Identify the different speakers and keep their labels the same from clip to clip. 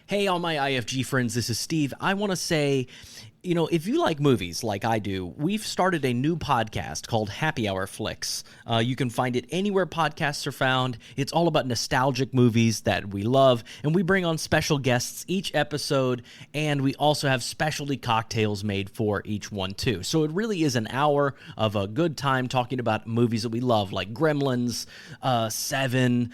Speaker 1: Hey, all my IFG friends, this is Steve. I want to say, if you like movies like I do, we've started a new podcast called Happy Hour Flicks. You can find it anywhere podcasts are found. It's all about nostalgic movies that we love, and we bring on special guests each episode, and we also have specialty cocktails made for each one, too. So it really is an hour of a good time talking about movies that we love, like Gremlins, Seven,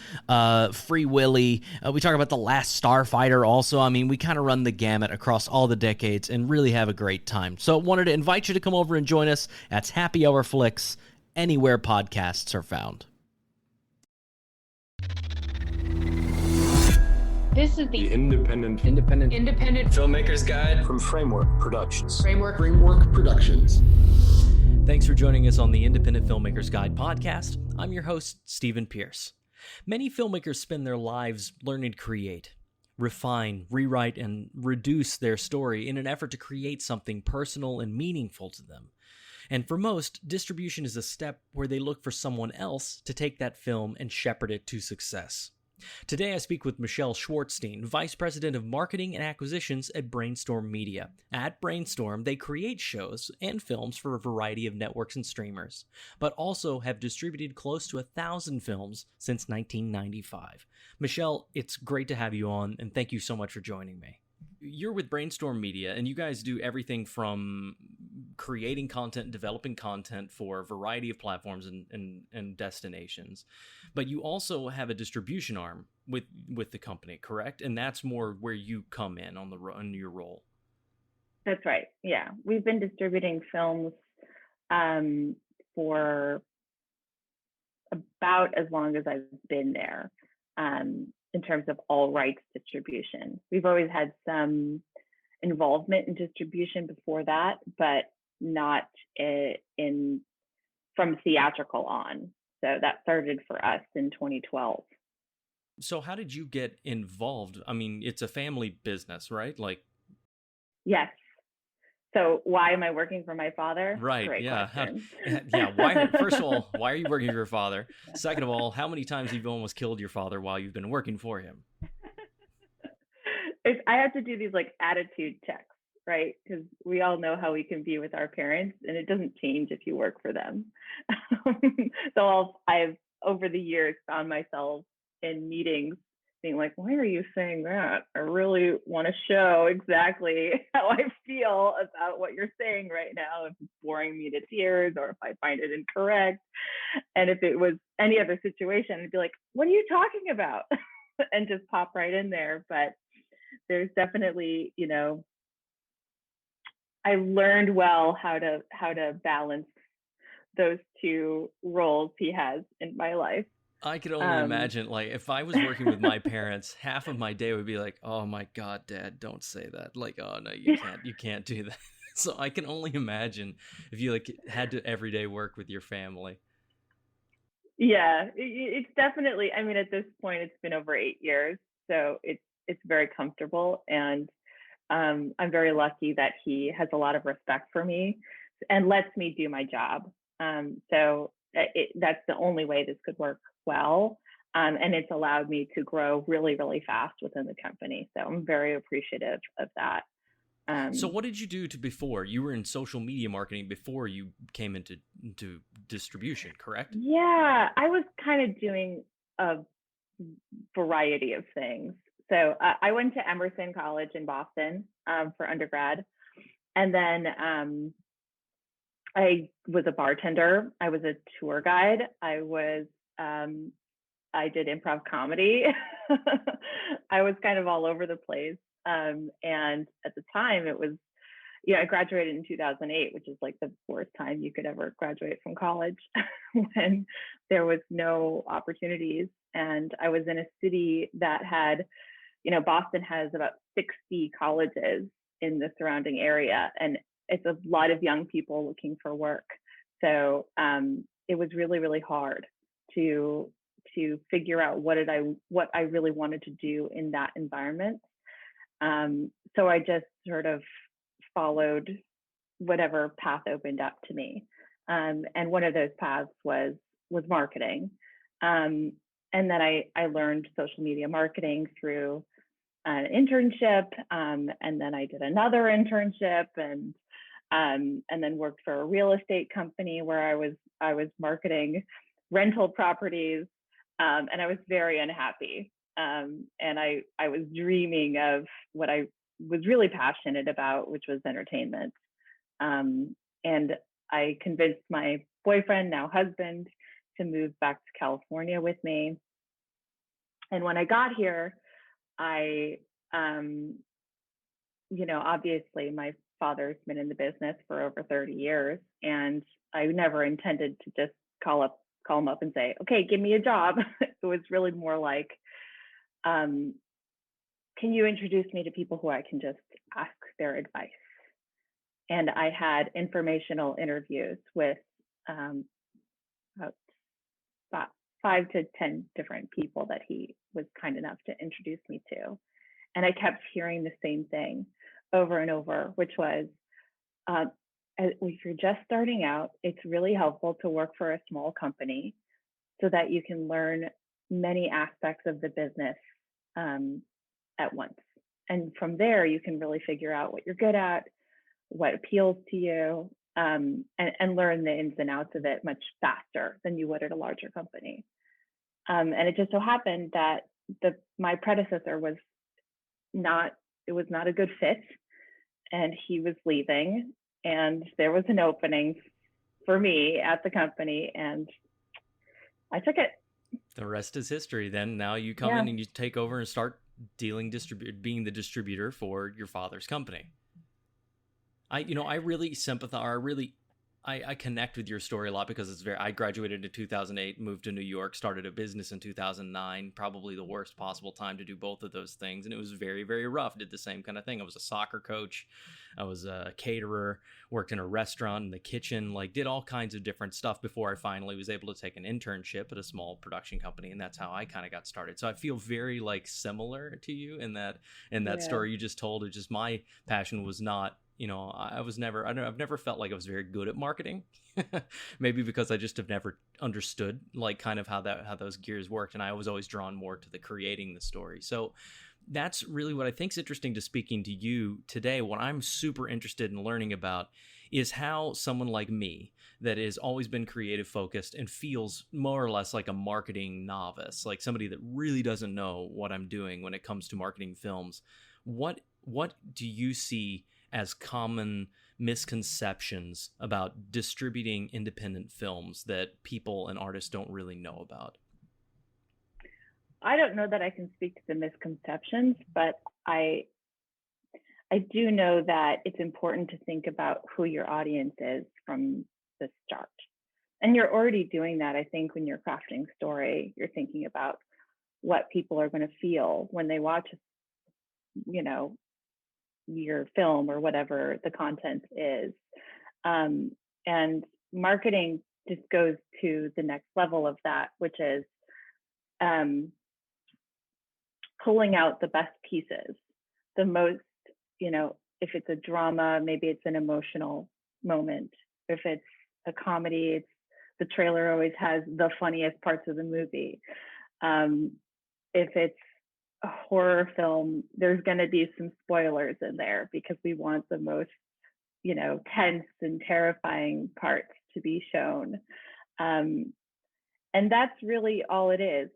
Speaker 1: Free Willy. We talk about The Last Starfighter also. I mean, we kind of run the gamut across all the decades and really have a great time. So wanted to invite you to come over and join us. That's Happy Hour Flicks, anywhere podcasts are found.
Speaker 2: This is the
Speaker 3: Independent
Speaker 2: Filmmakers Guide
Speaker 3: from Framework Productions.
Speaker 2: Framework
Speaker 3: Productions.
Speaker 1: Thanks for joining us on the Independent Filmmakers Guide podcast. I'm your host, Stephen Pierce. Many filmmakers spend their lives learning to create, refine, rewrite, and reduce their story in an effort to create something personal and meaningful to them. And for most, distribution is a step where they look for someone else to take that film and shepherd it to success. Today I speak with Michelle Shwarzstein, Vice President of Marketing and Acquisitions at Brainstorm Media. At Brainstorm, they create shows and films for a variety of networks and streamers, but also have distributed close to 1,000 films since 1995. Michelle, it's great to have you on, and thank you so much for joining me. You're with Brainstorm Media, and you guys do everything from creating content, developing content for a variety of platforms and destinations. But you also have a distribution arm with the company, correct? And that's more where you come in on your role.
Speaker 4: That's right. Yeah, we've been distributing films for about as long as I've been there. In terms of all rights distribution. We've always had some involvement in distribution before that, but not from theatrical on. So that started for us in 2012.
Speaker 1: So how did you get involved? I mean, it's a family business, right?
Speaker 4: Yes. So why am I working for my father?
Speaker 1: Right.
Speaker 4: Great question.
Speaker 1: Why? First of all, why are you working for your father? Second of all, how many times have you almost killed your father while you've been working for him?
Speaker 4: I have to do these attitude checks, right? Because we all know how we can be with our parents, and it doesn't change if you work for them. So I've over the years found myself in meetings being like, why are you saying that? I really want to show exactly how I feel about what you're saying right now. If it's boring me to tears or if I find it incorrect. And if it was any other situation, I'd be like, what are you talking about? And just pop right in there. But there's definitely, I learned well how to balance those two roles he has in my life.
Speaker 1: I could only imagine, if I was working with my parents, half of my day would be like, oh my God, Dad, don't say that. Oh no, you can't do that. So I can only imagine if you had to every day work with your family.
Speaker 4: Yeah, it's definitely, I mean, at this point, it's been over 8 years. So it's very comfortable. And I'm very lucky that he has a lot of respect for me and lets me do my job. So that's the only way this could work well. And it's allowed me to grow really, really fast within the company. So I'm very appreciative of that.
Speaker 1: So what did you do before? You were in social media marketing before you came into distribution, correct?
Speaker 4: Yeah, I was kind of doing a variety of things. So I went to Emerson College in Boston for undergrad. And then I was a bartender. I was a tour guide. I did improv comedy. I was kind of all over the place. And at the time it was, I graduated in 2008, which is the worst time you could ever graduate from college when there was no opportunities. And I was in a city that had, Boston has about 60 colleges in the surrounding area. And it's a lot of young people looking for work. So it was really, really hard to figure out what I really wanted to do in that environment. So I just sort of followed whatever path opened up to me. And one of those paths was marketing. And then I learned social media marketing through an internship, and then I did another internship, and then worked for a real estate company where I was marketing rental properties, and I was very unhappy. And I was dreaming of what I was really passionate about, which was entertainment. And I convinced my boyfriend, now husband, to move back to California with me. And when I got here, I, obviously my father's been in the business for over 30 years, and I never intended to just call him up and say, okay, give me a job. It was really more like, can you introduce me to people who I can just ask their advice? And I had informational interviews with about 5 to 10 different people that he was kind enough to introduce me to. And I kept hearing the same thing over and over, which was, if you're just starting out, it's really helpful to work for a small company so that you can learn many aspects of the business at once. And from there, you can really figure out what you're good at, what appeals to you, and learn the ins and outs of it much faster than you would at a larger company. And it just so happened that my predecessor was not a good fit, and he was leaving, and there was an opening for me at the company, and I took it.
Speaker 1: The rest is history. Then now you come in and you take over and start being the distributor for your father's company. I really sympathize. I connect with your story a lot because I graduated in 2008, moved to New York, started a business in 2009, probably the worst possible time to do both of those things. And it was very, very rough. Did the same kind of thing. I was a soccer coach. I was a caterer, worked in a restaurant in the kitchen, did all kinds of different stuff before I finally was able to take an internship at a small production company. And that's how I kind of got started. So I feel very similar to you in that story you just told. It's just my passion was not, I've never felt like I was very good at marketing. Maybe because I just have never understood kind of how those gears worked. And I was always drawn more to the creating the story. So that's really what I think is interesting to speaking to you today. What I'm super interested in learning about is how someone like me that has always been creative focused and feels more or less like a marketing novice, like somebody that really doesn't know what I'm doing when it comes to marketing films. What do you see as common misconceptions about distributing independent films that people and artists don't really know about?
Speaker 4: I don't know that I can speak to the misconceptions, but I do know that it's important to think about who your audience is from the start. And you're already doing that, I think, when you're crafting story. You're thinking about what people are going to feel when they watch, your film or whatever the content is. And marketing just goes to the next level of that, which is pulling out the best pieces, the most, if it's a drama, maybe it's an emotional moment. If it's a comedy, the trailer always has the funniest parts of the movie. If it's a horror film, there's going to be some spoilers in there because we want the most, tense and terrifying parts to be shown. And that's really all it is.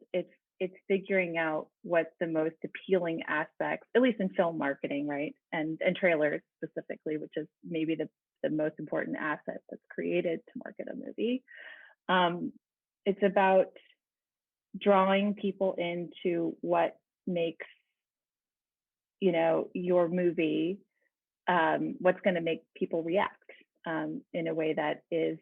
Speaker 4: It's figuring out what the most appealing aspects, at least in film marketing, right? And trailers specifically, which is maybe the most important asset that's created to market a movie. It's about drawing people into what makes, your movie, what's going to make people react in a way that is,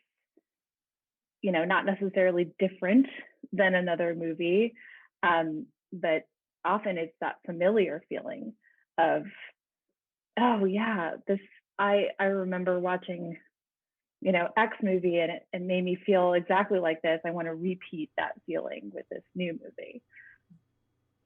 Speaker 4: not necessarily different than another movie, but often it's that familiar feeling of, oh yeah, I remember watching, X movie and it made me feel exactly like this. I want to repeat that feeling with this new movie.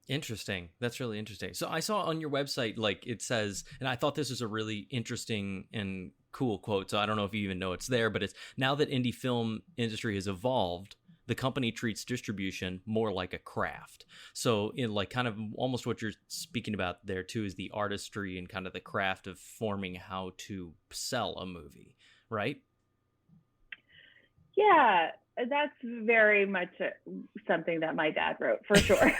Speaker 1: Interesting. That's really interesting. So I saw on your website, it says, and I thought this was a really interesting and cool quote. So I don't know if you even know it's there, but it's now that indie film industry has evolved, the company treats distribution more like a craft. So in like kind of almost what you're speaking about there too is the artistry and kind of the craft of forming how to sell a movie, right?
Speaker 4: Yeah, that's very much something that my dad wrote, for sure.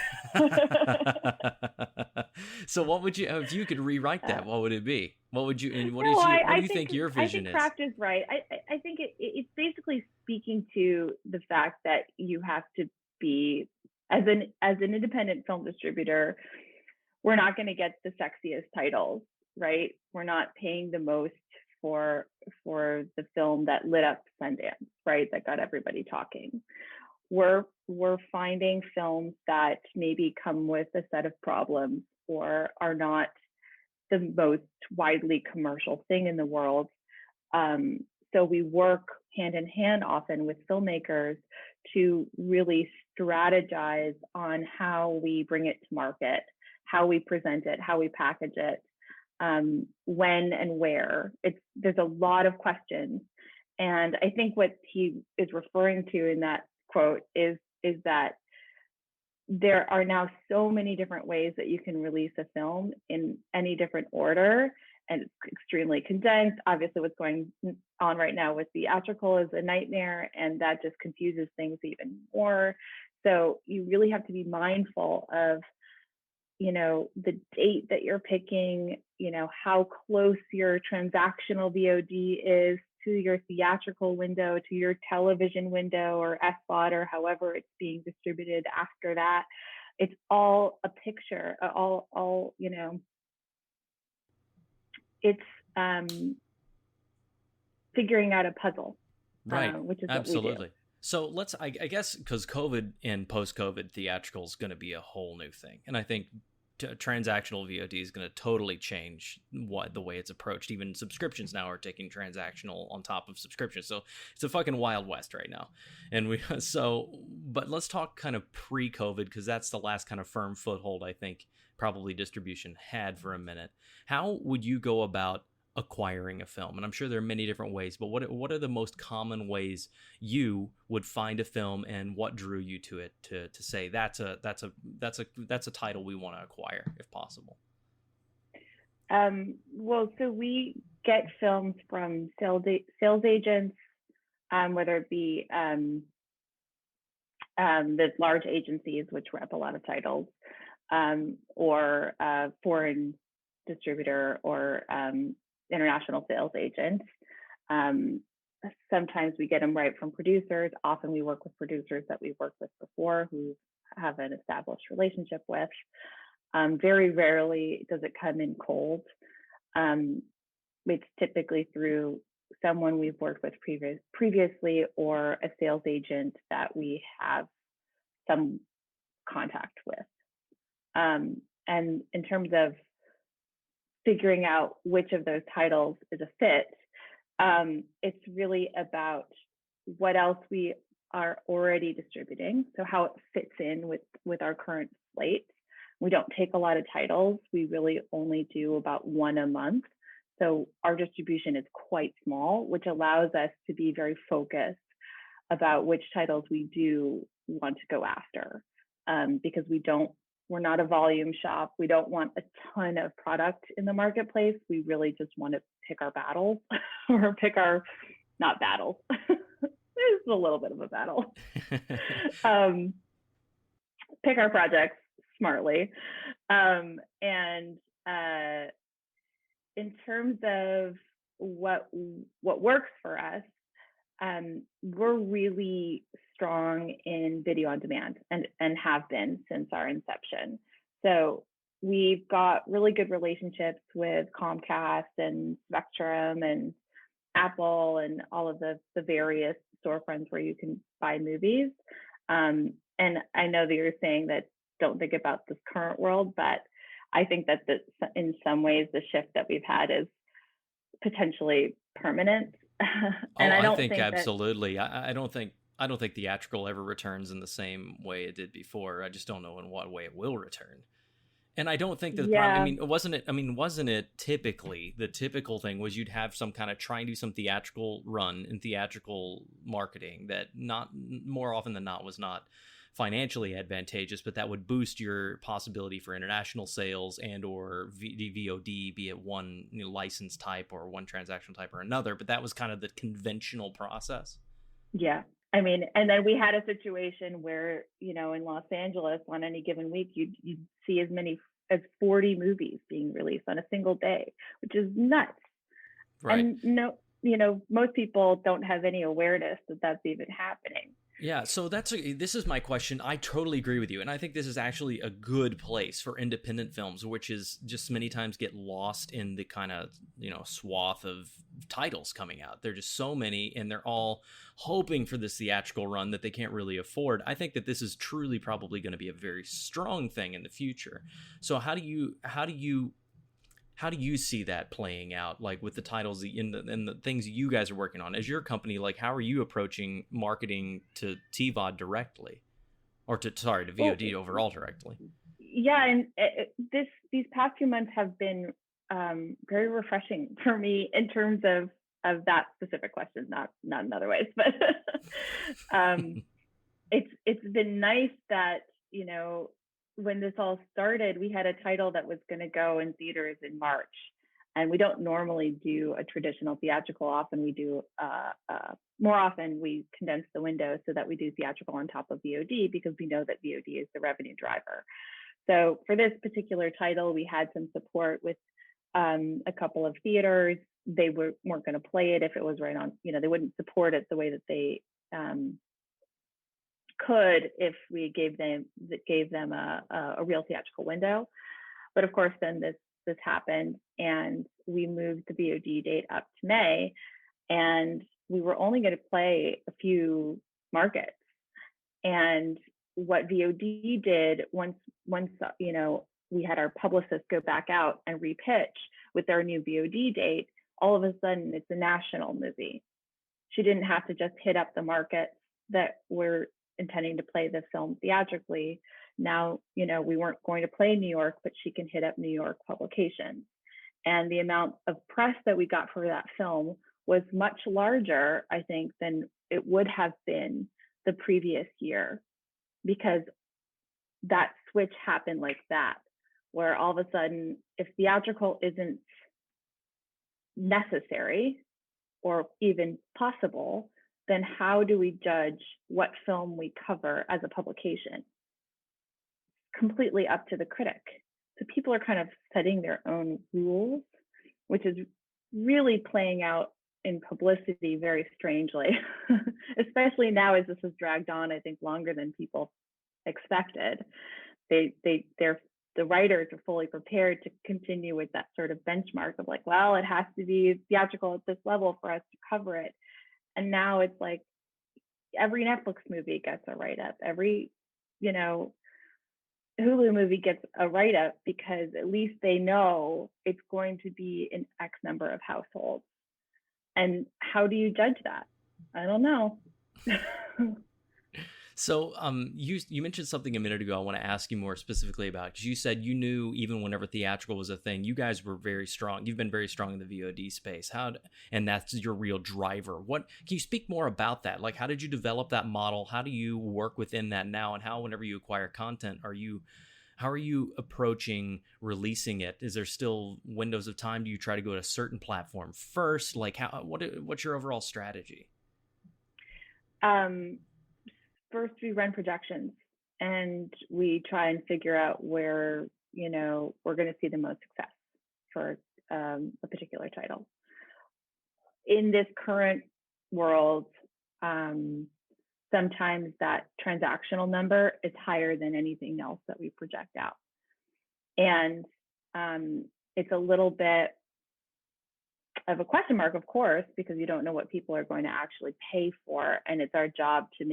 Speaker 1: So what would you, if you could rewrite that, what would it be? What would you, and what do you think your vision is?
Speaker 4: I think craft is right. I think it's basically speaking to the fact that you have to be, as an independent film distributor, we're not going to get the sexiest titles, right? We're not paying the most for the film that lit up Sundance, right? That got everybody talking. We're finding films that maybe come with a set of problems or are not the most widely commercial thing in the world. So we work hand in hand often with filmmakers to really strategize on how we bring it to market, how we present it, how we package it, when and where. There's a lot of questions. And I think what he is referring to in that quote is that there are now so many different ways that you can release a film in any different order, and it's extremely condensed. Obviously, what's going on right now with theatrical is a nightmare, and that just confuses things even more. So you really have to be mindful of, the date that you're picking, how close your transactional VOD is to your theatrical window, to your television window or SVOD or however it's being distributed after that. It's all a picture, it's figuring out a puzzle,
Speaker 1: right?
Speaker 4: Which is
Speaker 1: Absolutely.
Speaker 4: What we do.
Speaker 1: So I guess because COVID and post-COVID theatrical is going to be a whole new thing. And I think transactional VOD is going to totally change the way it's approached. Even subscriptions now are taking transactional on top of subscriptions. So it's a fucking wild west right now. And but let's talk kind of pre-COVID, because that's the last kind of firm foothold I think probably distribution had for a minute. How would you go about acquiring a film? And I'm sure there are many different ways, but what are the most common ways you would find a film, and what drew you to it to say that's a title we want to acquire if possible?
Speaker 4: Well, so we get films from sales agents, whether it be the large agencies which rep a lot of titles, or foreign distributor or international sales agents. Sometimes we get them right from producers. Often we work with producers that we've worked with before who have an established relationship with. Very rarely does it come in cold. It's typically through someone we've worked with previously or a sales agent that we have some contact with. And in terms of figuring out which of those titles is a fit, it's really about what else we are already distributing, so how it fits in with our current slate. We don't take a lot of titles. We really only do about one a month. So our distribution is quite small, which allows us to be very focused about which titles we do want to go after, because we're not a volume shop. We don't want a ton of product in the marketplace. We really just want to pick our battles or not battles. There's a little bit of a battle. Pick our projects smartly. And in terms of what works for us, we're really strong in video on demand and have been since our inception. So we've got really good relationships with Comcast and Spectrum and Apple and all of the various storefronts where you can buy movies. And I know that you're saying that don't think about this current world, but I think that in some ways the shift that we've had is potentially permanent. And I think
Speaker 1: absolutely. I don't think theatrical ever returns in the same way it did before. I just don't know in what way it will return. And I don't think that
Speaker 4: Yeah.
Speaker 1: wasn't it typically the typical thing was you'd have some kind of try and do some theatrical run and theatrical marketing that not more often than not was not financially advantageous, but that would boost your possibility for international sales and or VOD, be it one license type or one transaction type or another. But that was kind of the conventional process.
Speaker 4: Yeah. I mean, and then we had a situation where, in Los Angeles on any given week, you'd see as many as 40 movies being released on a single day, which is nuts.
Speaker 1: Right.
Speaker 4: And most people don't have any awareness that that's even happening.
Speaker 1: Yeah, so this is my question. I totally agree with you, and I think this is actually a good place for independent films, which is just many times get lost in the kind of swath of titles coming out. There are just so many, and they're all hoping for this theatrical run that they can't really afford. I think that this is truly probably going to be a very strong thing in the future. So how do you see that playing out, like with the titles and the things you guys are working on as your company? Like, how are you approaching marketing to TVOD directly, or to VOD overall directly?
Speaker 4: Yeah, and these past few months have been very refreshing for me in terms of that specific question, not in other ways, but it's been nice that when this all started, we had a title that was going to go in theaters in March, and we don't normally do a traditional theatrical. Often we do more often we condense the window so that we do theatrical on top of VOD, because we know that VOD is the revenue driver. So for this particular title, we had some support with a couple of theaters. They weren't going to play it if it was right on. They wouldn't support it the way that they could if we gave them a real theatrical window. But of course, then this happened, and we moved the VOD date up to May, and we were only going to play a few markets. And what VOD did, once we had our publicist go back out and repitch with their new VOD date, all of a sudden it's a national movie. She didn't have to just hit up the markets that were intending to play the film theatrically. Now, we weren't going to play New York, but she can hit up New York publications. And the amount of press that we got for that film was much larger, I think, than it would have been the previous year, because that switch happened like that, where all of a sudden, if theatrical isn't necessary or even possible, then how do we judge what film we cover as a publication? Completely up to the critic. So people are kind of setting their own rules, which is really playing out in publicity very strangely, especially now as this has dragged on, I think, longer than people expected. The writers are fully prepared to continue with that sort of benchmark of like, well, it has to be theatrical at this level for us to cover it. And now it's like every Netflix movie gets a write-up. Every, Hulu movie gets a write-up, because at least they know it's going to be in X number of households. And how do you judge that? I don't know.
Speaker 1: So you mentioned something a minute ago I want to ask you more specifically about, because you said you knew even whenever theatrical was a thing, you guys were very strong. You've been very strong in the VOD space. And that's your real driver. Can you speak more about that? Like, how did you develop that model? How do you work within that now? And how, whenever you acquire content, how are you approaching releasing it? Is there still windows of time? Do you try to go to a certain platform first? Like, what's your overall strategy?
Speaker 4: First, we run projections, and we try and figure out where we're going to see the most success for a particular title. In this current world, sometimes that transactional number is higher than anything else that we project out, and it's a little bit of a question mark, of course, because you don't know what people are going to actually pay for, and it's our job to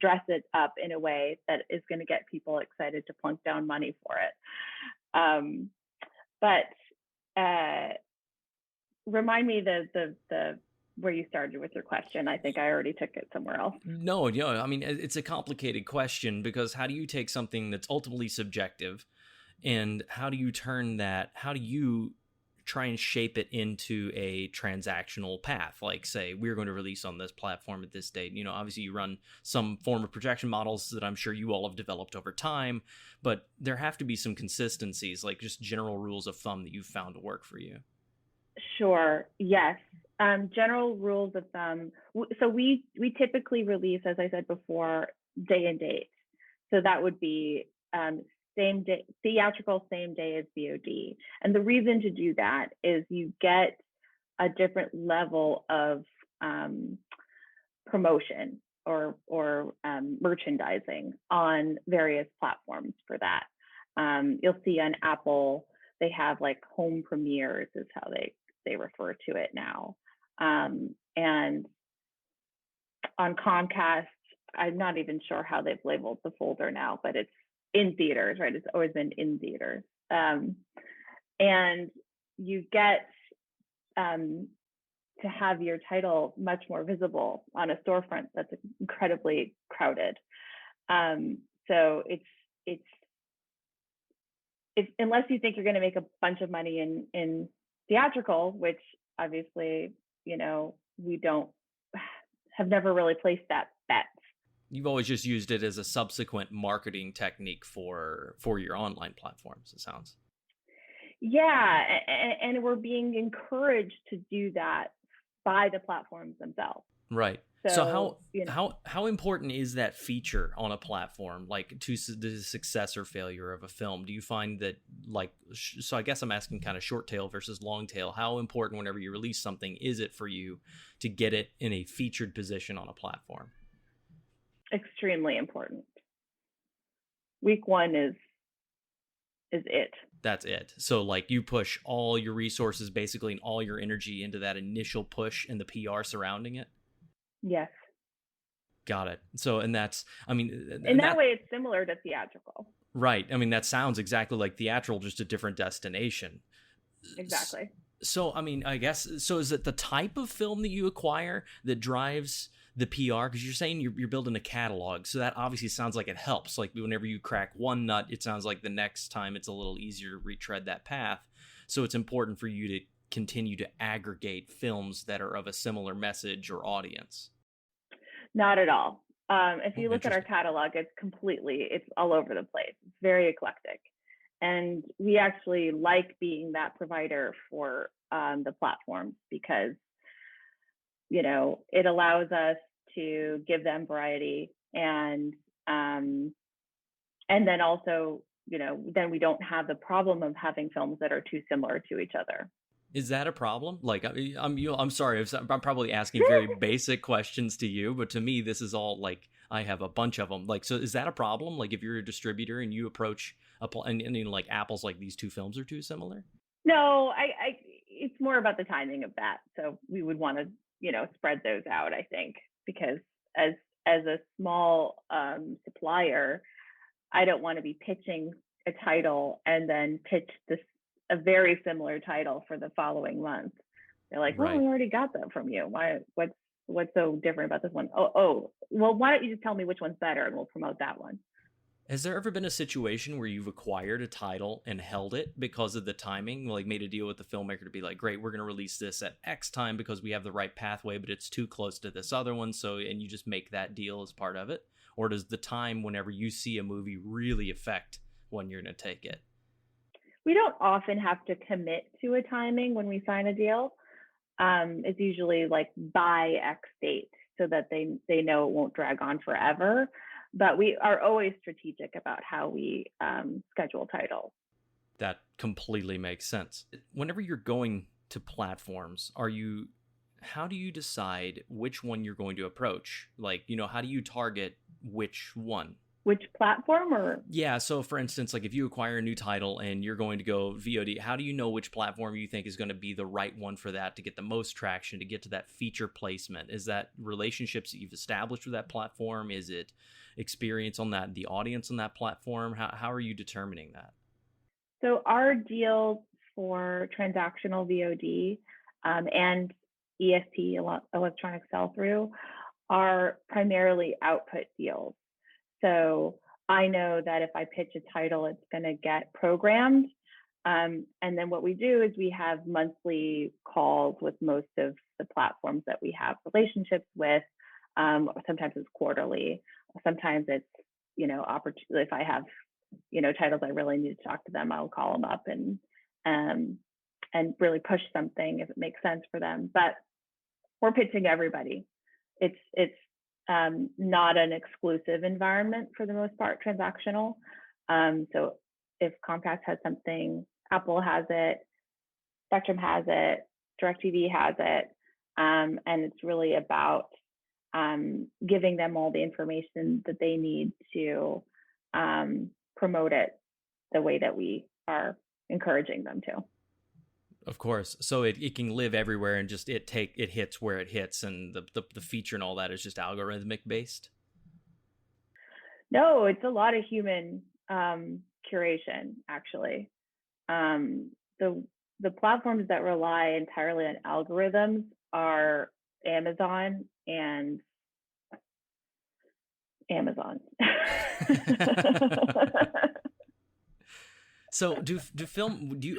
Speaker 4: dress it up in a way that is going to get people excited to plunk down money for it. But remind me the where you started with your question. I think I already took it somewhere else.
Speaker 1: No, I mean, it's a complicated question, because how do you take something that's ultimately subjective And how do you turn that? How do you try and shape it into a transactional path? Like, say, we're going to release on this platform at this date. Obviously you run some form of projection models that I'm sure you all have developed over time, but there have to be some consistencies, like just general rules of thumb that you've found to work for you.
Speaker 4: Sure. Yes. General rules of thumb. So we typically release, as I said before, day and date. So that would be same day, theatrical, same day as VOD. And the reason to do that is you get a different level of promotion or merchandising on various platforms for that. You'll see on Apple, they have like home premieres is how they refer to it now. And on Comcast, I'm not even sure how they've labeled the folder now, but it's in theaters, right? It's always been in theaters. And you get to have your title much more visible on a storefront that's incredibly crowded. So it's unless you think you're going to make a bunch of money in theatrical, which obviously, we have never really placed that bet.
Speaker 1: You've always just used it as a subsequent marketing technique for your online platforms, it sounds.
Speaker 4: Yeah, and we're being encouraged to do that by the platforms themselves.
Speaker 1: Right. So how important is that feature on a platform, like to the success or failure of a film? Do you find that, like, so I guess I'm asking kind of short tail versus long tail, how important whenever you release something is it for you to get it in a featured position on a platform?
Speaker 4: Extremely important. Week one is it.
Speaker 1: That's it. So like you push all your resources basically and all your energy into that initial push and the PR surrounding it?
Speaker 4: Yes.
Speaker 1: Got it. So, and that's, I mean,
Speaker 4: in that way, it's similar to theatrical.
Speaker 1: Right. I mean, that sounds exactly like theatrical, just a different destination.
Speaker 4: Exactly.
Speaker 1: So, I mean, I guess, so is it the type of film that you acquire that drives the PR? Because you're saying you're building a catalog. So that obviously sounds like it helps. Like whenever you crack one nut, it sounds like the next time it's a little easier to retread that path. So it's important for you to continue to aggregate films that are of a similar message or audience.
Speaker 4: Not at all. If you look at our catalog, it's all over the place. It's very eclectic. And we actually like being that provider for the platforms because, it allows us to give them variety and then also, then we don't have the problem of having films that are too similar to each other.
Speaker 1: Is that a problem? Like, I'm sorry, I'm probably asking very basic questions to you, but to me, this is all like, I have a bunch of them. Like, so is that a problem? Like, if you're a distributor and you approach and like Apple's like these two films are too similar?
Speaker 4: No, it's more about the timing of that. So we would want to, spread those out, I think, because as a small supplier, I don't want to be pitching a title and then pitch a very similar title for the following month. They're like, well, we already got that from you. What's so different about this one? Oh, well, why don't you just tell me which one's better and we'll promote that one.
Speaker 1: Has there ever been a situation where you've acquired a title and held it because of the timing, like made a deal with the filmmaker to be like, great, we're going to release this at X time because we have the right pathway, but it's too close to this other one. So, and you just make that deal as part of it? Or does the time whenever you see a movie really affect when you're going to take it?
Speaker 4: We don't often have to commit to a timing when we sign a deal. It's usually like by X date so that they know it won't drag on forever. But we are always strategic about how we schedule titles.
Speaker 1: That completely makes sense. Whenever you're going to platforms, how do you decide which one you're going to approach? Like, how do you target which one?
Speaker 4: Which platform or?
Speaker 1: Yeah, so for instance, like if you acquire a new title and you're going to go VOD, how do you know which platform you think is going to be the right one for that to get the most traction, to get to that feature placement? Is that relationships that you've established with that platform? Is it experience on that, the audience on that platform? How are you determining that?
Speaker 4: So our deals for transactional VOD and EST, electronic sell-through, are primarily output deals. So I know that if I pitch a title, it's going to get programmed. And then what we do is we have monthly calls with most of the platforms that we have relationships with. Sometimes it's quarterly. Sometimes it's, if I have, titles I really need to talk to them, I'll call them up and really push something if it makes sense for them. But we're pitching everybody. It's not an exclusive environment for the most part, transactional. So if Comcast has something, Apple has it, Spectrum has it, DirecTV has it, and it's really about giving them all the information that they need to promote it the way that we are encouraging them to.
Speaker 1: Of course. So it can live everywhere and just it hits where it hits, and the feature and all that is just algorithmic based?
Speaker 4: No, it's a lot of human curation, actually. The platforms that rely entirely on algorithms are Amazon and Amazon.
Speaker 1: So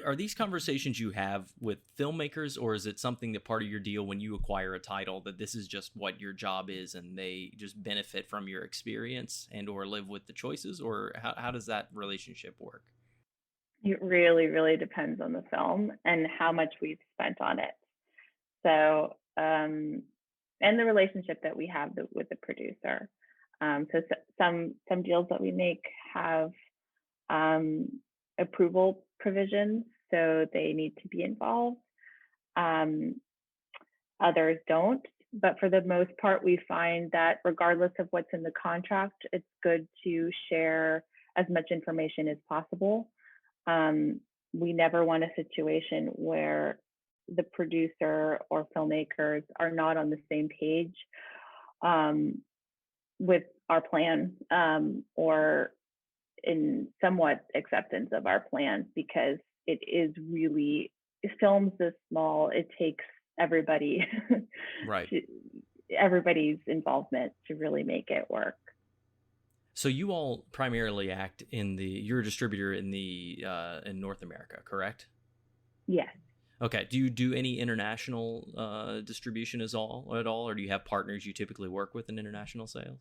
Speaker 1: are these conversations you have with filmmakers, or is it something that part of your deal when you acquire a title that this is just what your job is and they just benefit from your experience and or live with the choices, or how does that relationship work?
Speaker 4: It really, really depends on the film and how much we've spent on it. So, and the relationship that we have with the producer. So some deals that we make have approval provisions, so they need to be involved. Others don't, but for the most part, we find that regardless of what's in the contract, it's good to share as much information as possible. We never want a situation where the producer or filmmakers are not on the same page with our plan or in somewhat acceptance of our plan, because it is really, film's this small, it takes everybody,
Speaker 1: right,
Speaker 4: everybody's involvement to really make it work.
Speaker 1: So you all primarily act you're a distributor in North America, correct?
Speaker 4: Yes.
Speaker 1: Okay. Do you do any international distribution at all, or do you have partners you typically work with in international sales?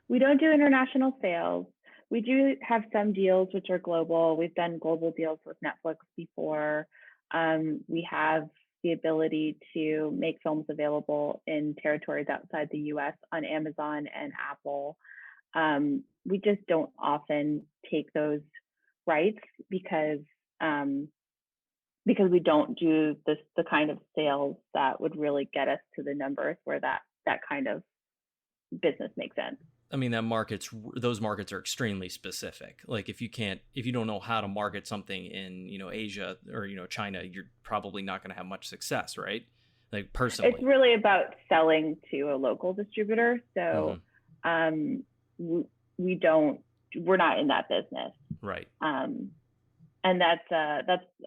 Speaker 4: We don't do international sales. We do have some deals which are global. We've done global deals with Netflix before. We have the ability to make films available in territories outside the US on Amazon and Apple. We just don't often take those rights because we don't do the kind of sales that would really get us to the numbers where that kind of business makes sense.
Speaker 1: I mean, those markets are extremely specific. Like if you don't know how to market something in, Asia or, China, you're probably not going to have much success, right? Like personally.
Speaker 4: It's really about selling to a local distributor. So, we're not in that business.
Speaker 1: Right.
Speaker 4: And that's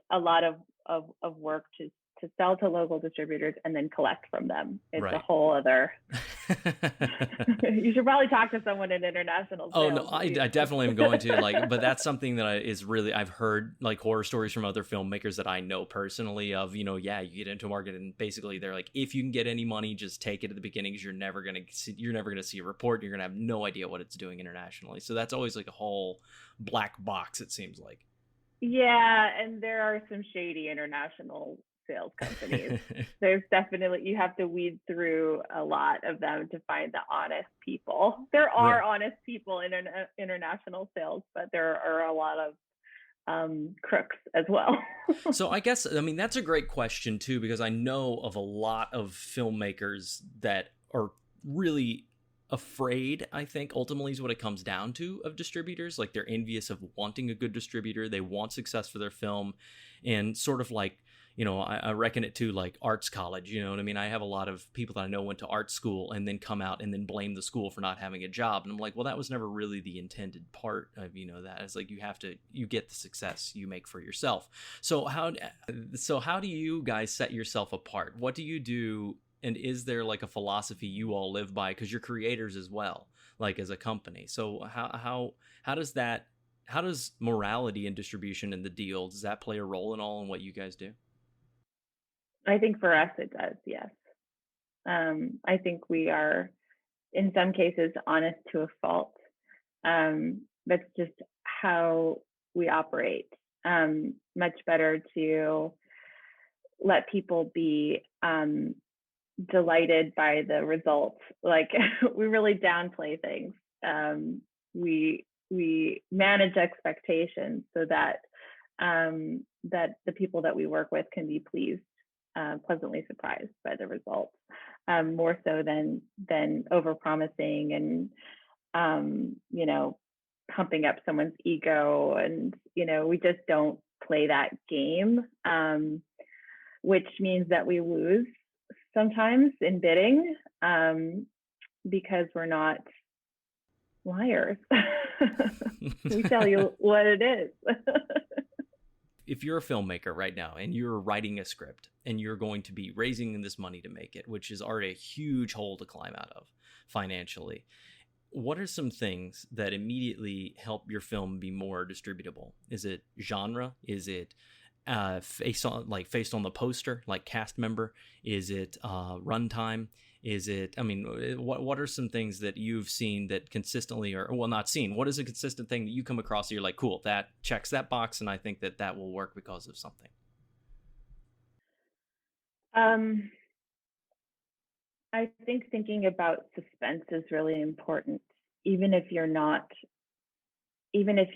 Speaker 4: a lot of work to sell to local distributors and then collect from them. It's right. A whole other. You should probably talk to someone in international sales.
Speaker 1: Oh no, I definitely am going to but that's something that is really, I've heard like horror stories from other filmmakers that I know personally of, you get into a market and basically they're like, if you can get any money, just take it at the beginning because you're never going to see a report. You're going to have no idea what it's doing internationally. So that's always like a whole black box, it seems like.
Speaker 4: Yeah. And there are some shady international sales companies. There's definitely, you have to weed through a lot of them to find the honest people. There are honest people in international sales, but there are a lot of crooks as well.
Speaker 1: So I guess, that's a great question too, because I know of a lot of filmmakers that are really afraid, I think ultimately is what it comes down to, of distributors. Like they're envious of wanting a good distributor. They want success for their film, and sort of like, I reckon it to like arts college, you know what I mean? I have a lot of people that I know went to art school and then come out and then blame the school for not having a job. And I'm like, well, that was never really the intended part of, that. It's like you get the success you make for yourself. So how do you guys set yourself apart? What do you do? And is there like a philosophy you all live by? Because you're creators as well. like as a company. So how does morality and distribution in the deal, does that play a role in all in what you guys do?
Speaker 4: I think for us it does, yes. I think we are, in some cases, honest to a fault. That's just how we operate. Much better to let people be delighted by the results. Like we really downplay things. We manage expectations so that that the people that we work with can be pleasantly surprised by the results, more so than overpromising and pumping up someone's ego. And we just don't play that game, which means that we lose sometimes in bidding, because we're not liars. We tell you what it is.
Speaker 1: If you're a filmmaker right now and you're writing a script and you're going to be raising this money to make it, which is already a huge hole to climb out of financially, what are some things that immediately help your film be more distributable? Is it genre? Is it based on the poster, like cast member? Is it runtime? Is it, what are some things that you've seen that consistently, or well, not seen, what is a consistent thing that you come across that you're like, cool, that checks that box and I think that will work because of something?
Speaker 4: I think thinking about suspense is really important. Even if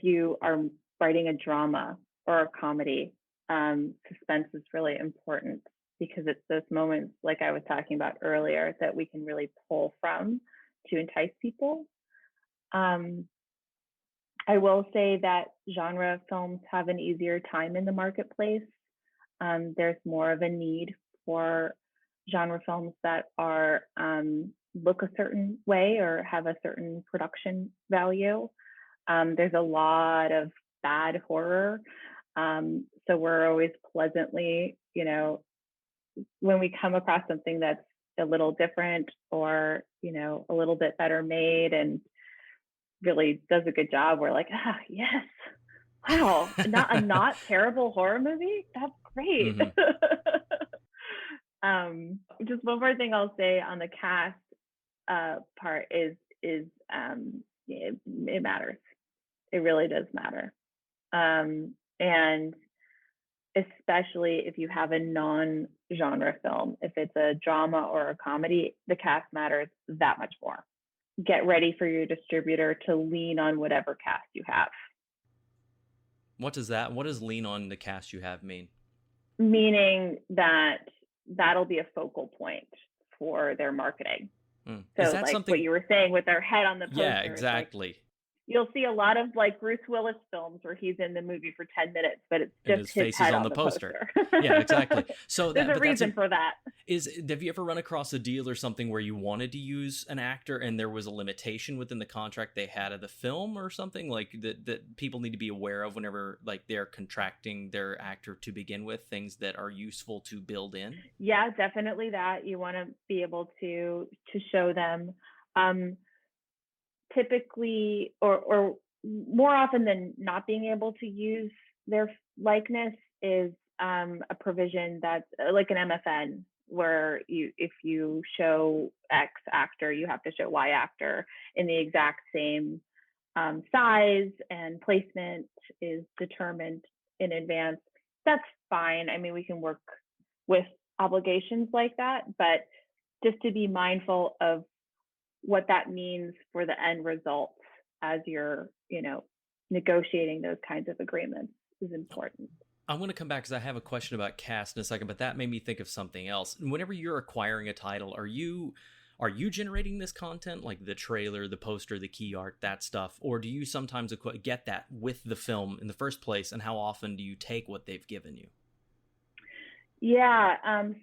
Speaker 4: you are writing a drama or a comedy, suspense is really important, because it's those moments, like I was talking about earlier, that we can really pull from to entice people. I will say that genre films have an easier time in the marketplace. There's more of a need for genre films that are look a certain way or have a certain production value. There's a lot of bad horror. So we're always pleasantly, when we come across something that's a little different or, a little bit better made and really does a good job, we're like, yes, wow, a not terrible horror movie. That's great. Mm-hmm. Just one more thing I'll say on the cast part is it matters. It really does matter. And especially if you have a non-genre film, if it's a drama or a comedy, the cast matters that much more. Get ready for your distributor to lean on whatever cast you have.
Speaker 1: What does lean on the cast you have mean?
Speaker 4: Meaning that'll be a focal point for their marketing. So
Speaker 1: is that
Speaker 4: like
Speaker 1: something...
Speaker 4: what you were saying with their head on the poster.
Speaker 1: Yeah, exactly.
Speaker 4: Like, you'll see a lot of like Bruce Willis films where he's in the movie for 10 minutes, but it's just his face head on the poster.
Speaker 1: Yeah, exactly. So
Speaker 4: there's a reason for that.
Speaker 1: Have you ever run across a deal or something where you wanted to use an actor and there was a limitation within the contract they had of the film or something like that people need to be aware of whenever like they're contracting their actor to begin with, things that are useful to build in?
Speaker 4: Yeah, definitely that. You want to be able to show them. Typically, or more often than not being able to use their likeness is a provision that's like an MFN, where if you show X actor, you have to show Y actor in the exact same size, and placement is determined in advance. That's fine. I mean, we can work with obligations like that, but just to be mindful of what that means for the end results as you're, negotiating those kinds of agreements is important.
Speaker 1: I'm going to come back because I have a question about cast in a second, but that made me think of something else. Whenever you're acquiring a title, are you generating this content, like the trailer, the poster, the key art, that stuff, or do you sometimes get that with the film in the first place, and how often do you take what they've given you?
Speaker 4: Yeah,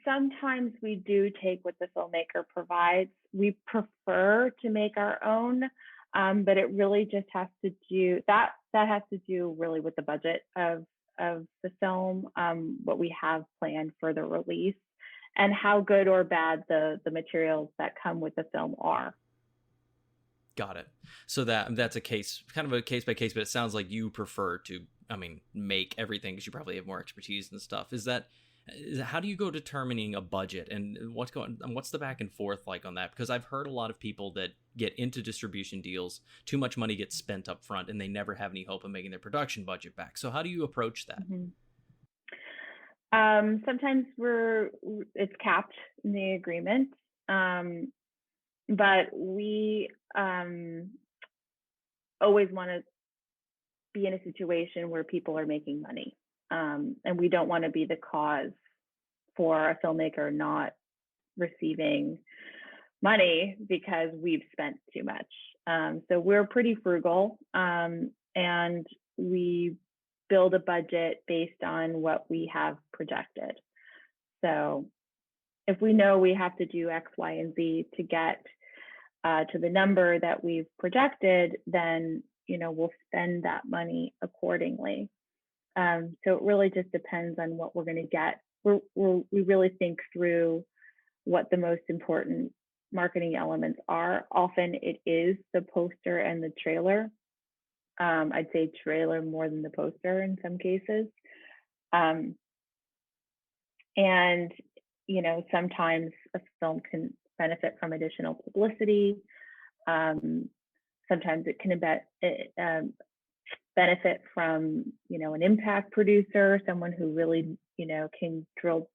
Speaker 4: sometimes we do take what the filmmaker provides. We prefer to make our own, but it really just has to do that has to do really with the budget of the film, what we have planned for the release, and how good or bad the materials that come with the film are.
Speaker 1: Got it. So that's a case, kind of a case by case, but it sounds like you prefer to, make everything because you probably have more expertise and stuff. How do you go determining a budget, and what's the back and forth like on that? Because I've heard a lot of people that get into distribution deals, too much money gets spent up front and they never have any hope of making their production budget back. So how do you approach that?
Speaker 4: Sometimes it's capped in the agreement. But we always want to be in a situation where people are making money. And we don't want to be the cause for a filmmaker not receiving money because we've spent too much. So we're pretty frugal, and we build a budget based on what we have projected. So if we know we have to do X, Y, and Z to get to the number that we've projected, then we'll spend that money accordingly. So it really just depends on what we're going to get. We really think through what the most important marketing elements are. Often it is the poster and the trailer. I'd say trailer more than the poster in some cases. And sometimes a film can benefit from additional publicity. Sometimes it can benefit from, an impact producer, someone who really, can drill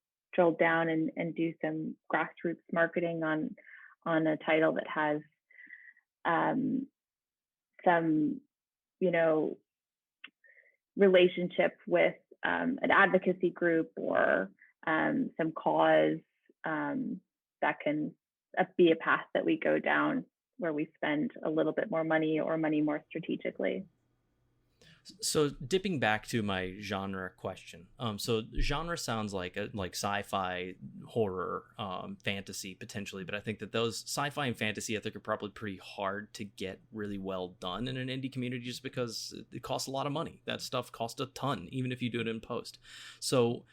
Speaker 4: down and do some grassroots marketing on a title that has some, relationship with an advocacy group or some cause that can be a path that we go down where we spend a little bit more money or money more strategically.
Speaker 1: So dipping back to my genre question, so genre sounds like sci-fi, horror, fantasy potentially, but I think that those sci-fi and fantasy I think are probably pretty hard to get really well done in an indie community just because it costs a lot of money. That stuff costs a ton, even if you do it in post. So,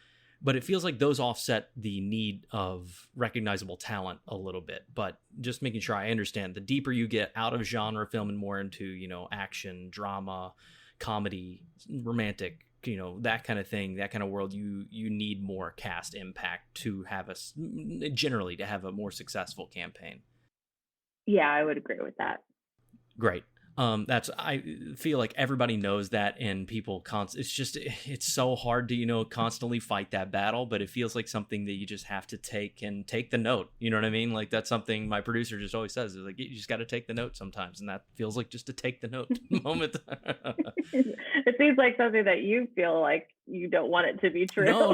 Speaker 1: but it feels like those offset the need of recognizable talent a little bit. But just making sure I understand, the deeper you get out of genre film and more into, action, drama, comedy, romantic, that kind of thing, that kind of world, you need more cast impact to have to have a more successful campaign.
Speaker 4: Yeah, I would agree with that.
Speaker 1: Great. I feel like everybody knows that, and people it's so hard to, constantly fight that battle, but it feels like something that you just have to take the note. You know what I mean? Like that's something my producer just always says, is like, you just got to take the note sometimes. And that feels like just to take the note moment.
Speaker 4: It seems like something that you feel like you don't want it to be true.
Speaker 1: No.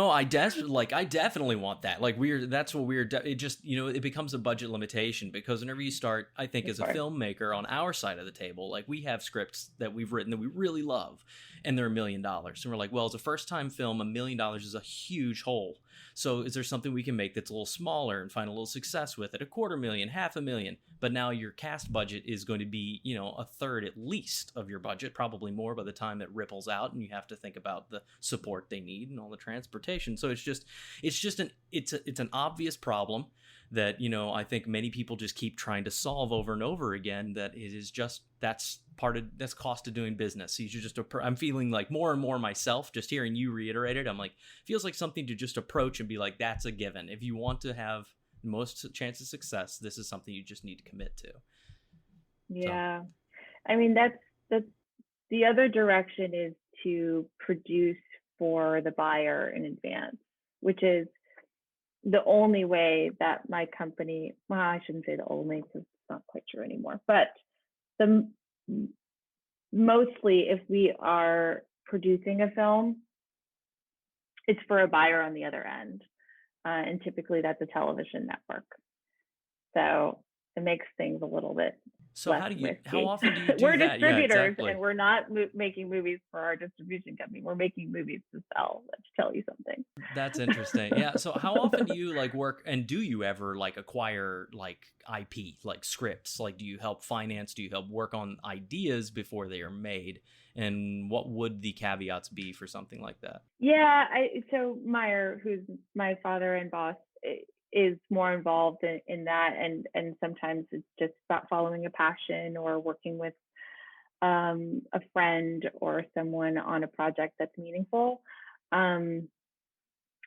Speaker 1: I definitely want that. Like it just, it becomes a budget limitation because whenever you start, I think as a filmmaker on our side of the table, like we have scripts that we've written that we really love and they're $1 million. And we're like, well, as a first time film, $1 million is a huge hole. So is there something we can make that's a little smaller and find a little success with it? $250,000, $500,000. But now your cast budget is going to be, a third at least of your budget, probably more by the time it ripples out and you have to think about the support they need and all the transportation. So it's an obvious problem that, I think many people just keep trying to solve over and over again, that it is just, that's cost of doing business. So you should I'm feeling like more and more myself, just hearing you reiterate it. I'm like, feels like something to just approach and be like, that's a given. If you want to have the most chance of success, this is something you just need to commit to.
Speaker 4: Yeah. So. I mean, that's the other direction is to produce for the buyer in advance, which is the only way that my company, well, I shouldn't say the only because it's not quite true anymore, but mostly if we are producing a film, it's for a buyer on the other end. And typically that's a television network. So it makes things a little bit
Speaker 1: So how often do you do
Speaker 4: we're
Speaker 1: that?
Speaker 4: distributors,
Speaker 1: yeah, exactly.
Speaker 4: And we're not making movies for our distribution company. We're making movies to sell. Let's tell you something.
Speaker 1: That's interesting. Yeah. So how often do you work, and do you ever acquire IP, scripts? Do you help finance? Do you help work on ideas before they are made? And what would the caveats be for something like that?
Speaker 4: Yeah. So Meyer, who's my father and boss, is more involved in that, and sometimes it's just about following a passion or working with a friend or someone on a project that's meaningful. And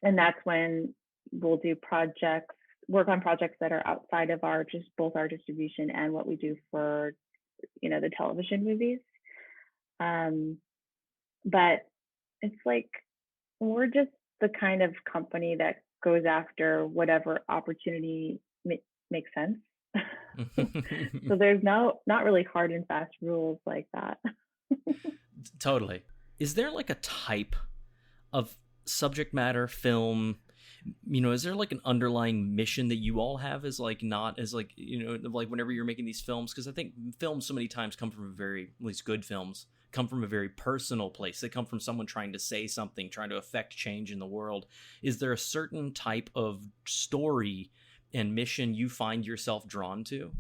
Speaker 4: that's when we'll do work on projects that are outside of both our distribution and what we do for, the television movies. But it's like, we're just the kind of company that goes after whatever opportunity makes sense. So there's not really hard and fast rules like that.
Speaker 1: Totally. Is there like a type of subject matter film, is there like an underlying mission that you all have as like, not as like, like whenever you're making these films? Because I think films so many times come from at least good films, come from a very personal place. They come from someone trying to say something, trying to affect change in the world. Is there a certain type of story and mission you find yourself drawn to?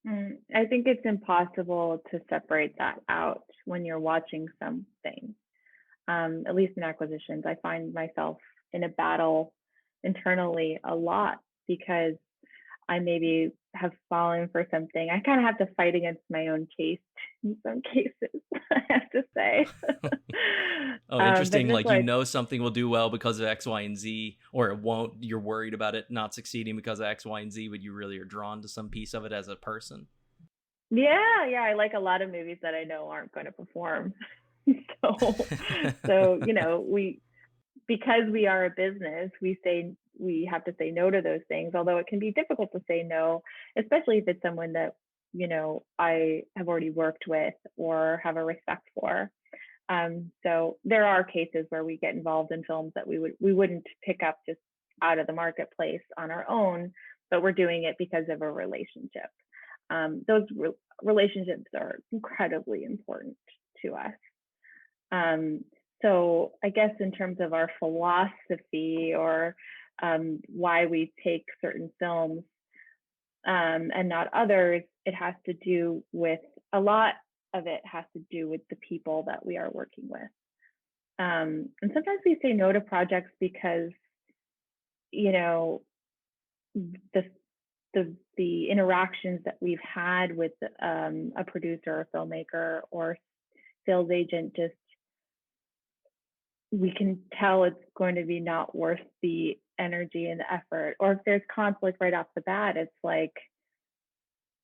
Speaker 4: I think it's impossible to separate that out when you're watching something. At least in acquisitions, I find myself in a battle internally a lot because I maybe have fallen for something. I kind of have to fight against my own taste in some cases, I have to say.
Speaker 1: Oh, interesting. Like, something will do well because of X, Y, and Z, or it won't. You're worried about it not succeeding because of X, Y, and Z, but you really are drawn to some piece of it as a person.
Speaker 4: Yeah. I like a lot of movies that I know aren't going to perform. So because we are a business, we have to say no to those things, although it can be difficult to say no, especially if it's someone that, I have already worked with or have a respect for. So there are cases where we get involved in films that we wouldn't pick up just out of the marketplace on our own, but we're doing it because of a relationship. Those relationships are incredibly important to us. So I guess in terms of our philosophy or why we take certain films and not others, a lot of it has to do with the people that we are working with. And sometimes we say no to projects because, the interactions that we've had with a producer, or filmmaker, or sales agent, just we can tell it's going to be not worth the energy and the effort. Or if there's conflict right off the bat, it's like,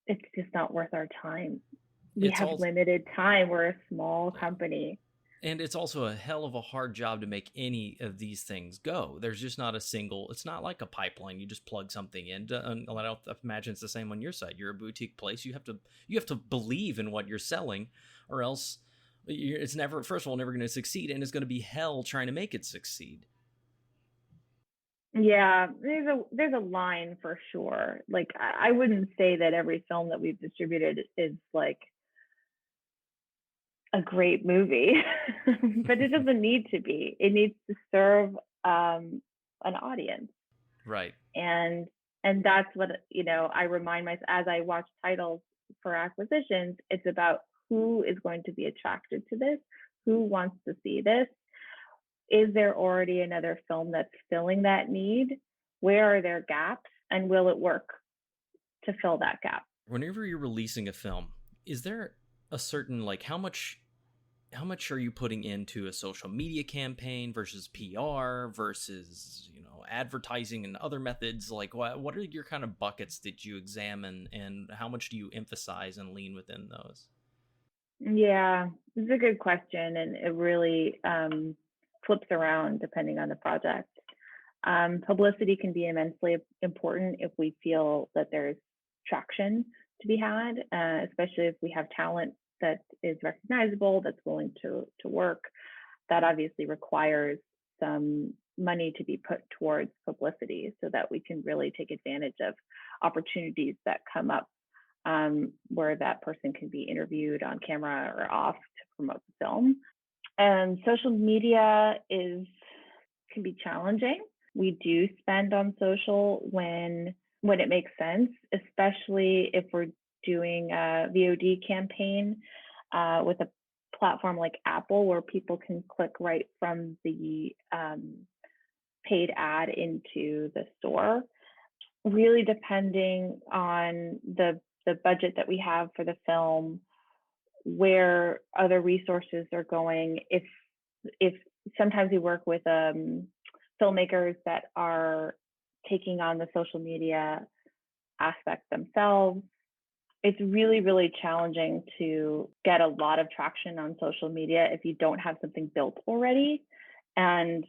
Speaker 4: it's just not worth our time. We have limited time. We're a small company.
Speaker 1: And it's also a hell of a hard job to make any of these things go. There's just not it's not like a pipeline. You just plug something in. I don't imagine it's the same on your side. You're a boutique place. You have to believe in what you're selling, or else it's never going to succeed, and it's going to be hell trying to make it succeed.
Speaker 4: Yeah, there's a line for sure. Like, I wouldn't say that every film that we've distributed is like a great movie, but it doesn't need to be. It needs to serve an audience,
Speaker 1: right?
Speaker 4: And that's what I remind myself as I watch titles for acquisitions. It's about who is going to be attracted to this, who wants to see this. Is there already another film that's filling that need? Where are there gaps, and will it work to fill that gap?
Speaker 1: Whenever you're releasing a film, is there a certain, like, how much are you putting into a social media campaign versus PR versus, advertising and other methods? Like, what are your kind of buckets that you examine, and how much do you emphasize and lean within those?
Speaker 4: Yeah, it's a good question, and it really flips around depending on the project. Publicity can be immensely important if we feel that there's traction to be had, especially if we have talent that is recognizable, that's willing to work. That obviously requires some money to be put towards publicity so that we can really take advantage of opportunities that come up where that person can be interviewed on camera or off to promote the film. And social media can be challenging. We do spend on social when it makes sense, especially if we're doing a VOD campaign with a platform like Apple, where people can click right from the paid ad into the store, really depending on the budget that we have for the film, where other resources are going. If sometimes we work with filmmakers that are taking on the social media aspect themselves. It's really, really challenging to get a lot of traction on social media if you don't have something built already. And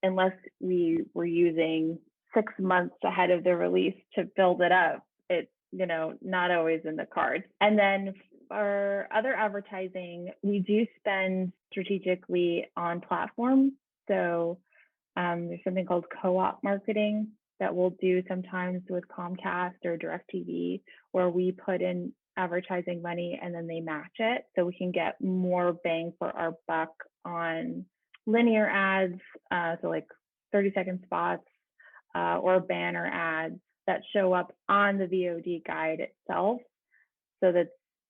Speaker 4: unless we were using 6 months ahead of the release to build it up, it's, not always in the cards. And then for other advertising, we do spend strategically on platforms. So there's something called co-op marketing that we'll do sometimes with Comcast or DirecTV, where we put in advertising money and then they match it, so we can get more bang for our buck on linear ads, so like 30-second spots or banner ads that show up on the VOD guide itself. So that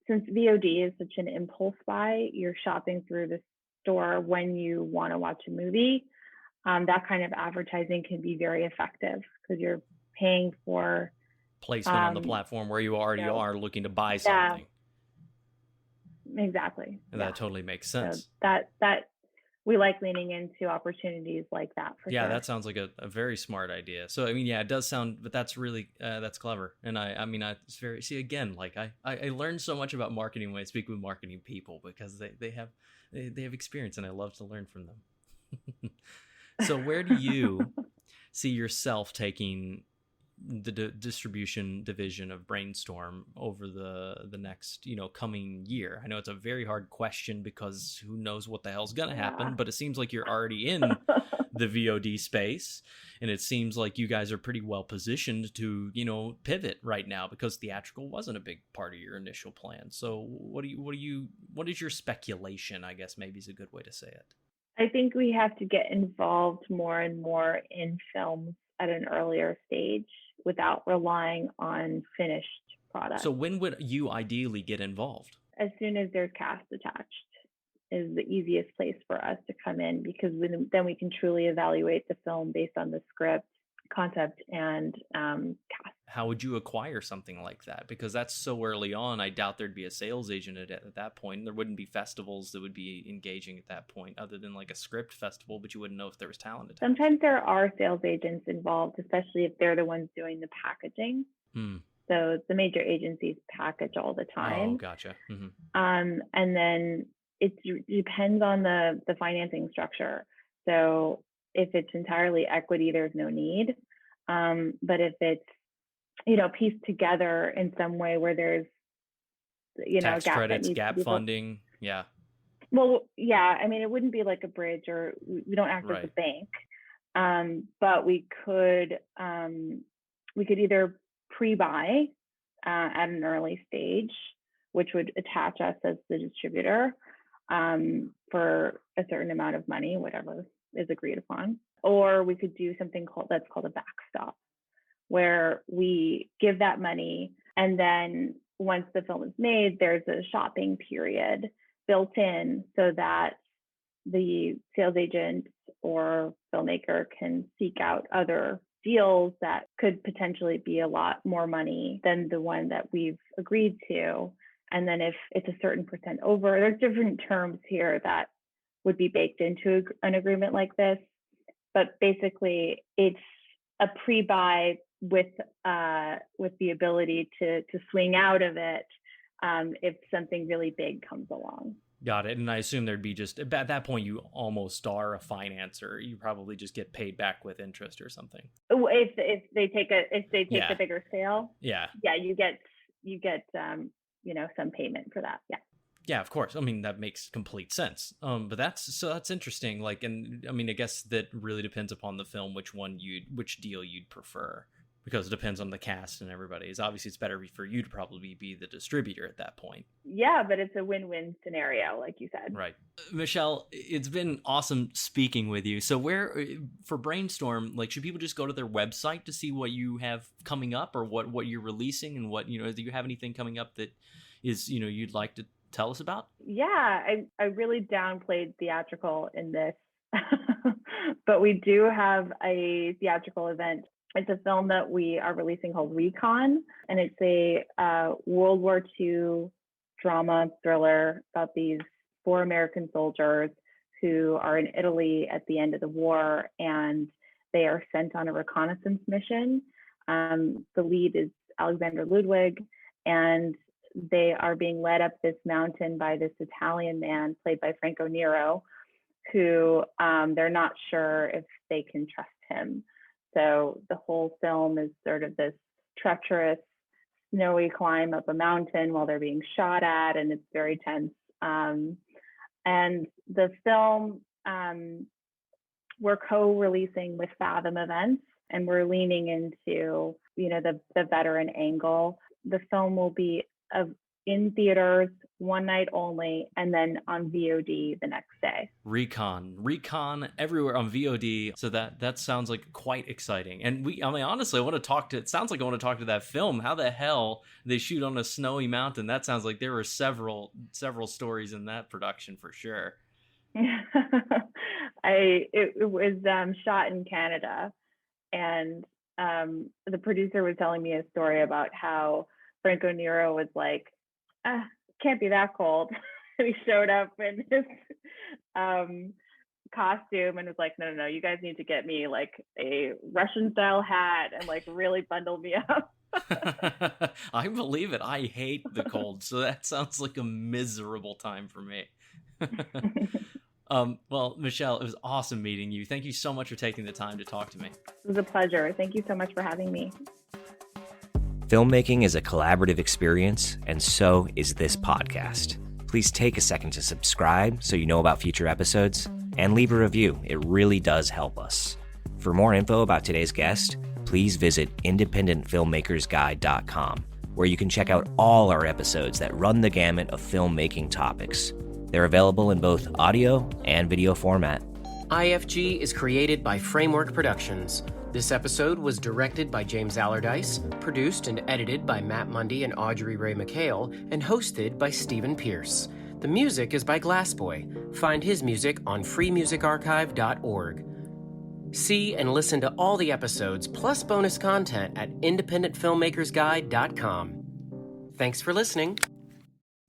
Speaker 4: since VOD is such an impulse buy, you're shopping through the store when you want to watch a movie. That kind of advertising can be very effective because you're paying for
Speaker 1: placement on the platform where you already are looking to buy something.
Speaker 4: Exactly.
Speaker 1: And that totally makes sense.
Speaker 4: So that we like leaning into opportunities like that for sure.
Speaker 1: That sounds like a very smart idea. So I mean, it does sound, but that's really that's clever. And it's very, see, again, like I learned so much about marketing when I speak with marketing people, because they have experience, and I love to learn from them. So where do you see yourself taking the distribution division of Brainstorm over the next, coming year? I know it's a very hard question because who knows what the hell's going to happen, but it seems like you're already in the VOD space, and it seems like you guys are pretty well positioned to, pivot right now, because theatrical wasn't a big part of your initial plan. So what is your speculation, I guess maybe is a good way to say it?
Speaker 4: I think we have to get involved more and more in films at an earlier stage without relying on finished products.
Speaker 1: So when would you ideally get involved?
Speaker 4: As soon as there's cast attached is the easiest place for us to come in, because then we can truly evaluate the film based on the script, concept, and cast.
Speaker 1: How would you acquire something like that? Because that's so early on. I doubt there'd be a sales agent at that point. There wouldn't be festivals that would be engaging at that point, other than like a script festival, but you wouldn't know if there was talent attached.
Speaker 4: Sometimes there are sales agents involved, especially if they're the ones doing the packaging. So the major agencies package all the time.
Speaker 1: Oh, gotcha. Mm-hmm.
Speaker 4: And then it depends on the financing structure. So if it's entirely equity, there's no need. But if it's pieced together in some way where there's
Speaker 1: tax credits, gap funding,
Speaker 4: Well, I mean, it wouldn't be like a bridge, or we don't act as a bank, but we could either pre-buy at an early stage, which would attach us as the distributor for a certain amount of money, whatever is agreed upon, or we could do something that's called a backstop, where we give that money, and then once the film is made, there's a shopping period built in so that the sales agent or filmmaker can seek out other deals that could potentially be a lot more money than the one that we've agreed to. And then if it's a certain percent over, there's different terms here that would be baked into an agreement like this. But basically, it's a pre-buy with the ability to swing out of it if something really big comes along.
Speaker 1: Got it. And I assume there'd be just, at that point, you almost are a financer. You probably just get paid back with interest or something.
Speaker 4: If they take the bigger sale, you get some payment for that.
Speaker 1: Yeah, of course. I mean, that makes complete sense. But that's interesting. Like, and I mean, I guess that really depends upon the film, which deal you'd prefer, because it depends on the cast and everybody. Obviously, it's better for you to probably be the distributor at that point.
Speaker 4: Yeah, but it's a win-win scenario, like you said.
Speaker 1: Right. Michelle, it's been awesome speaking with you. So for Brainstorm, like, should people just go to their website to see what you have coming up, or what you're releasing, and what, do you have anything coming up that is, you'd like to tell us about?
Speaker 4: Yeah, I really downplayed theatrical in this but we do have a theatrical event. It's a film that we are releasing called Recon, and it's a World War II drama thriller about these 4 American soldiers who are in Italy at the end of the war, and they are sent on a reconnaissance mission. The lead is Alexander Ludwig, and they are being led up this mountain by this Italian man played by Franco Nero, who they're not sure if they can trust him. So the whole film is sort of this treacherous, snowy climb up a mountain while they're being shot at, and it's very tense. And the film, we're co-releasing with Fathom Events, and we're leaning into, the veteran angle. The film will be in theaters one night only, and then on VOD the next day.
Speaker 1: Recon everywhere on VOD. So that sounds like quite exciting. And honestly, it sounds like I want to talk to that film. How the hell they shoot on a snowy mountain? That sounds like there were several stories in that production for sure.
Speaker 4: It was shot in Canada, and the producer was telling me a story about how Franco Nero was like, can't be that cold. And he showed up in his costume and was like, no, you guys need to get me like a Russian style hat and like really bundle me up.
Speaker 1: I believe it. I hate the cold. So that sounds like a miserable time for me. Well, Michelle, it was awesome meeting you. Thank you so much for taking the time to talk to me.
Speaker 4: It was a pleasure. Thank you so much for having me.
Speaker 5: Filmmaking is a collaborative experience, and so is this podcast. Please take a second to subscribe so you know about future episodes, and leave a review. It really does help us. For more info about today's guest, please visit independentfilmmakersguide.com, where you can check out all our episodes that run the gamut of filmmaking topics. They're available in both audio and video format.
Speaker 6: IFG is created by Framework Productions. This episode was directed by James Allerdyce, produced and edited by Matt Mundy and Audrey Ray McHale, and hosted by Stephen Pierce. The music is by Glassboy. Find his music on freemusicarchive.org. See and listen to all the episodes, plus bonus content at independentfilmmakersguide.com. Thanks for listening.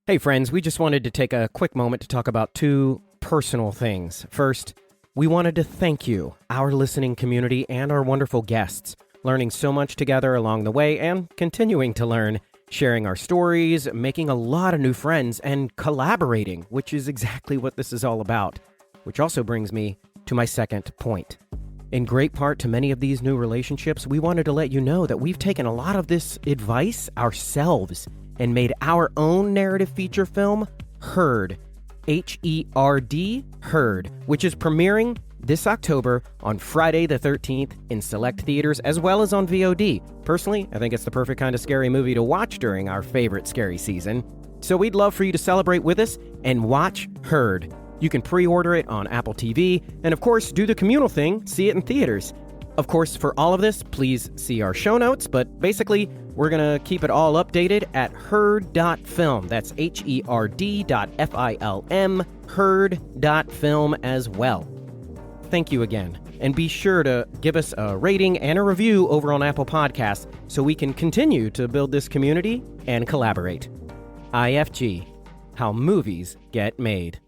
Speaker 7: Hey friends, we just wanted to take a quick moment to talk about 2 personal things. First, we wanted to thank you, our listening community, and our wonderful guests, learning so much together along the way and continuing to learn, sharing our stories, making a lot of new friends, and collaborating, which is exactly what this is all about. Which also brings me to my second point. In great part to many of these new relationships, we wanted to let you know that we've taken a lot of this advice ourselves and made our own narrative feature film, Herd. H-E-R-D, Herd, which is premiering this October on Friday the 13th in select theaters as well as on VOD. Personally, I think it's the perfect kind of scary movie to watch during our favorite scary season. So we'd love for you to celebrate with us and watch Herd. You can pre-order it on Apple TV and, of course, do the communal thing, see it in theaters. Of course, for all of this, please see our show notes, but basically, we're going to keep it all updated at herd.film. That's herd.film, herd.film as well. Thank you again. And be sure to give us a rating and a review over on Apple Podcasts so we can continue to build this community and collaborate. IFG, how movies get made.